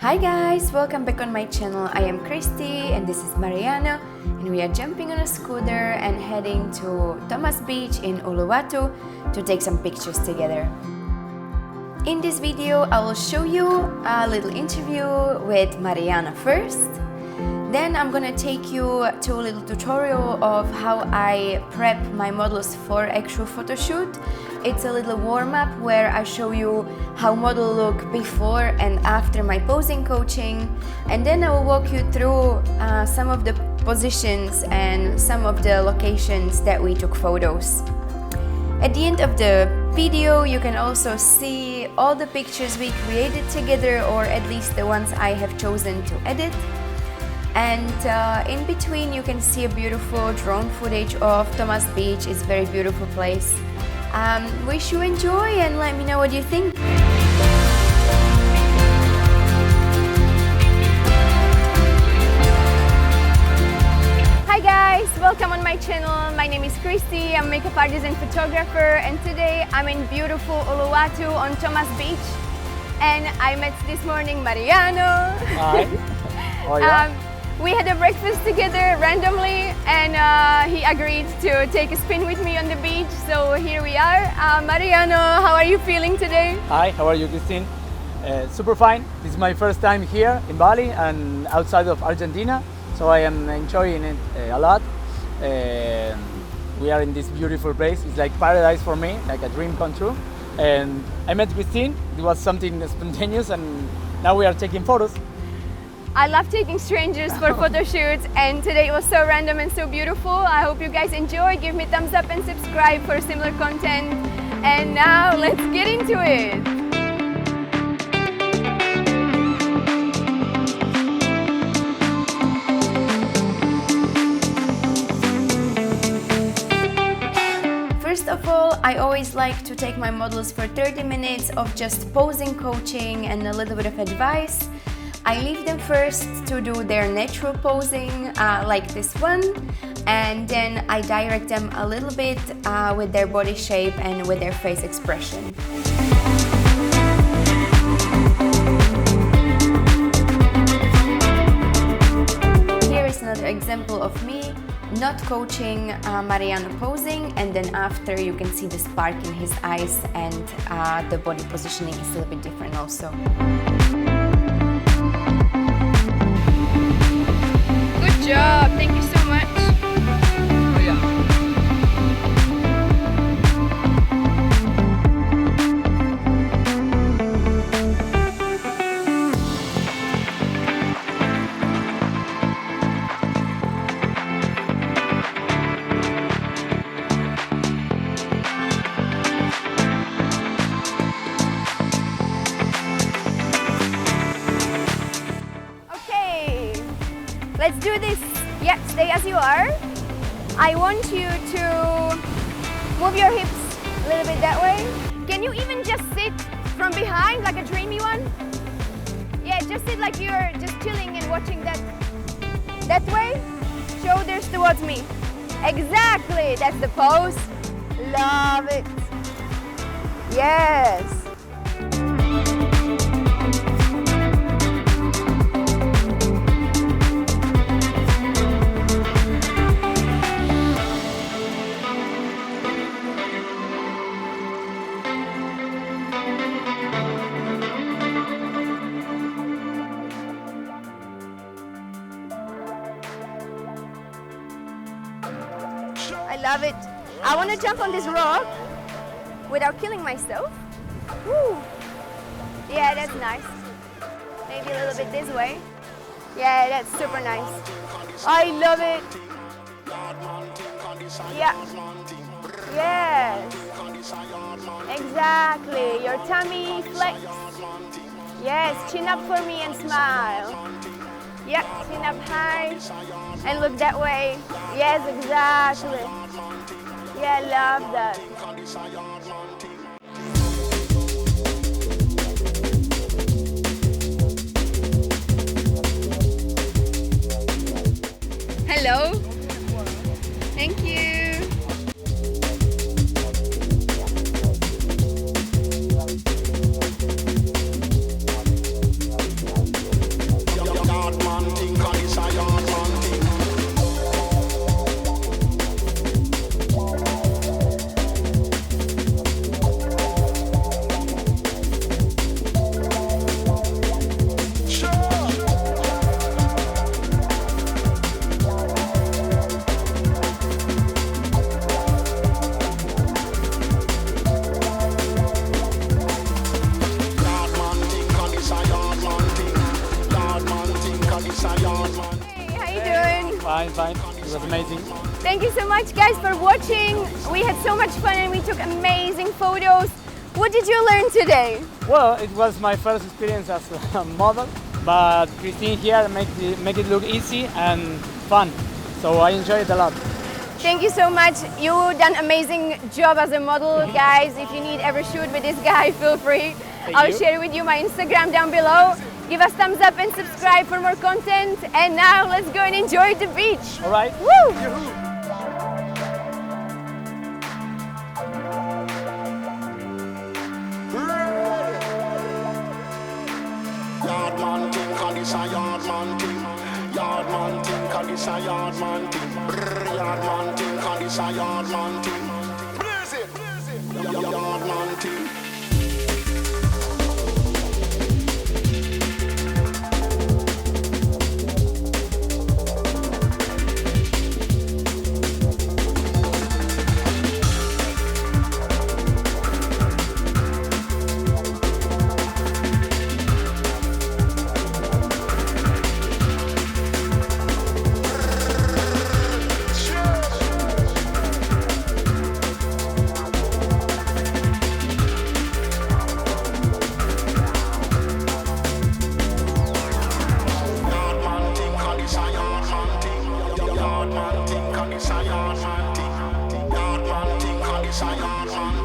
Hi guys, welcome back on my channel. I am Christy and this is Mariana, and we are jumping on a scooter and heading to Thomas Beach in Uluwatu to take some pictures together. In this video I will show you a little interview with Mariana first. Then I'm gonna take you to a little tutorial of how I prep my models for actual photo shoot. It's a little warm-up where I show you how model look before and after my posing coaching, and then I will walk you through some of the positions and some of the locations that we took photos. At the end of the video you can also see all the pictures we created together, or at least the ones I have chosen to edit. And in between you can see a beautiful drone footage of Thomas Beach. It's a very beautiful place. Wish you enjoy and let me know what you think. Hi guys, welcome on my channel. My name is Christy. I'm a makeup artist and photographer, and today I'm in beautiful Uluwatu on Thomas Beach, and I met this morning Mariano. Hi. Oh, yeah. We had a breakfast together randomly, and he agreed to take a spin with me on the beach, so here we are. Mariano, how are you feeling today? Hi, how are you, Christine? Super fine. This is my first time here in Bali and outside of Argentina, so I am enjoying it a lot. We are in this beautiful place. It's like paradise for me, like a dream come true. And I met Christine. It was something spontaneous, and now we are taking photos. I love taking strangers for photo shoots, and today it was so random and so beautiful. I hope you guys enjoy. Give me thumbs up and subscribe for similar content. And now let's get into it. First of all, I always like to take my models for 30 minutes of just posing coaching and a little bit of advice. I leave them first to do their natural posing, like this one, and then I direct them a little bit with their body shape and with their face expression. Here is another example of me not coaching Mariano posing, and then after you can see the spark in his eyes, and the body positioning is a little bit different also. Good job, thank you so much. Oh, yeah. Let's do this. Yeah, stay as you are. I want you to move your hips a little bit that way. Can you even just sit from behind like a dreamy one? Yeah, just sit like you're just chilling and watching that way. Shoulders towards me. Exactly, that's the pose. Love it. Yes. I love it. I want to jump on this rock without killing myself. Woo. Yeah, that's nice. Maybe a little bit this way. Yeah, that's super nice. I love it. Yeah. Yes. Exactly. Your tummy flex. Yes, chin up for me and smile. Yeah, chin up high and look that way. Yes, exactly. Yeah, I love that. Hello. Thank you. fine. It was amazing. Thank you so much, guys, for watching. We had so much fun and we took amazing photos. What did you learn today? Well, it was my first experience as a model, but Christine here make it look easy and fun. So I enjoyed it a lot. Thank you so much. You done amazing job as a model, guys. If you need ever shoot with this guy, feel free. I'll share with you my Instagram down below. Give us thumbs up and subscribe for more content. And now let's go and enjoy the beach. All right. Woo! Yard man thing, cause this a yard man thing. Yard man thing, cause this a yard man thing. Yard man thing, cause this a yard man thing. Blaze it. Yard man thing. Yard man thing, cause this a yard man thing. Yard man thing, cause this a yard man